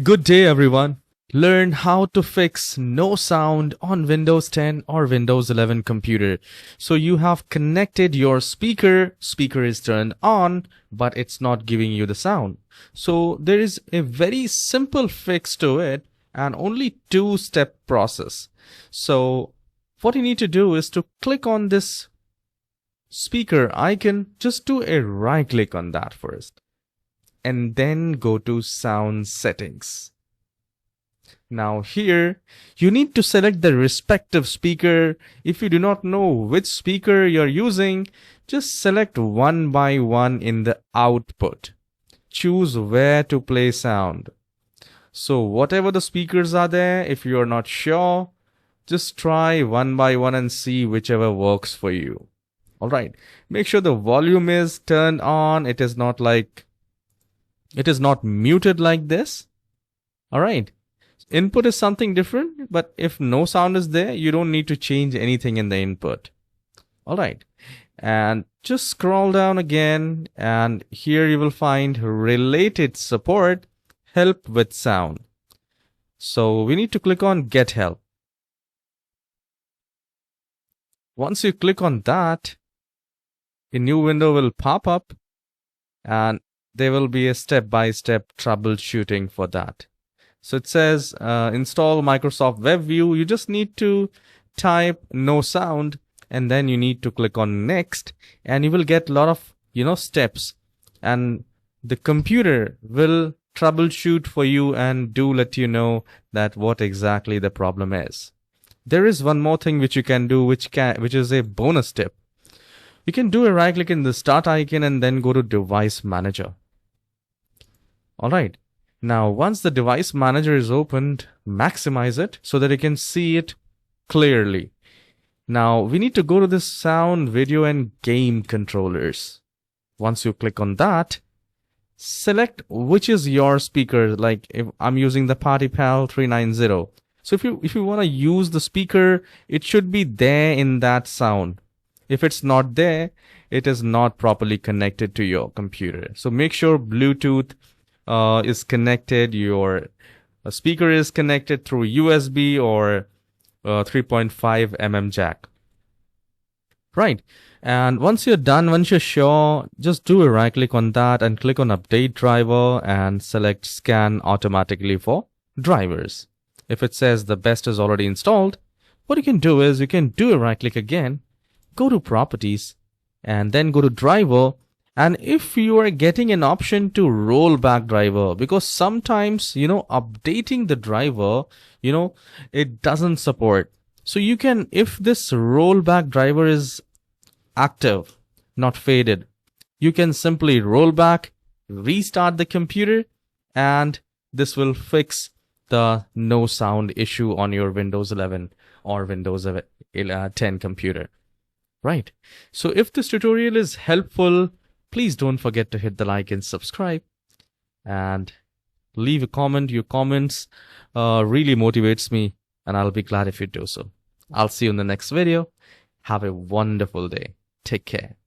Good day everyone. Learn how to fix no sound on Windows 10 or Windows 11 computer. So you have connected your speaker is turned on, but it's not giving you the sound. So there is a very simple fix to it and only two-step process. So what you need to do is to click on this speaker icon, just do a right click on that first. And then go to sound settings. Now here you need to select the respective speaker. If you do not know which speaker you're using, just select one by one in the output. Choose where to play sound. So whatever the speakers are there, if you're not sure, just try one by one and see whichever works for you. Alright, make sure the volume is turned on. It is not muted like this. All right. Input is something different, but if no sound is there, you don't need to change anything in the input. All right. And just scroll down again, and here you will find related support, help with sound. So we need to click on get help. Once you click on that, a new window will pop up and there will be a step-by-step troubleshooting for that. So it says install Microsoft Web View. You just need to type no sound and then you need to click on next, and you will get a lot of steps, and the computer will troubleshoot for you and do let you know that what exactly the problem is. There is one more thing which you can do, which is a bonus tip. You can do a right click in the start icon and then go to device manager. Alright, now once the device manager is opened, maximize it so that you can see it clearly. Now we need to go to this sound, video and game controllers. Once you click on that, select which is your speaker. Like if I'm using the PartyPal 390. So if you want to use the speaker, it should be there in that sound. If it's not there, it is not properly connected to your computer. So make sure Bluetooth is connected, your speaker is connected through USB or 3.5 mm jack. Right. And once you're done, once you're sure, just do a right click on that and click on update driver and select scan automatically for drivers. If it says the best is already installed, what you can do is you can do a right click again, go to properties and then go to driver. And if you are getting an option to roll back driver, because sometimes, updating the driver, it doesn't support. So you can, if this rollback driver is active, not faded, you can simply roll back, restart the computer, and this will fix the no sound issue on your Windows 11 or Windows 10 computer. Right. So if this tutorial is helpful, please don't forget to hit the like and subscribe and leave a comment. Your comments really motivates me and I'll be glad if you do so. I'll see you in the next video. Have a wonderful day. Take care.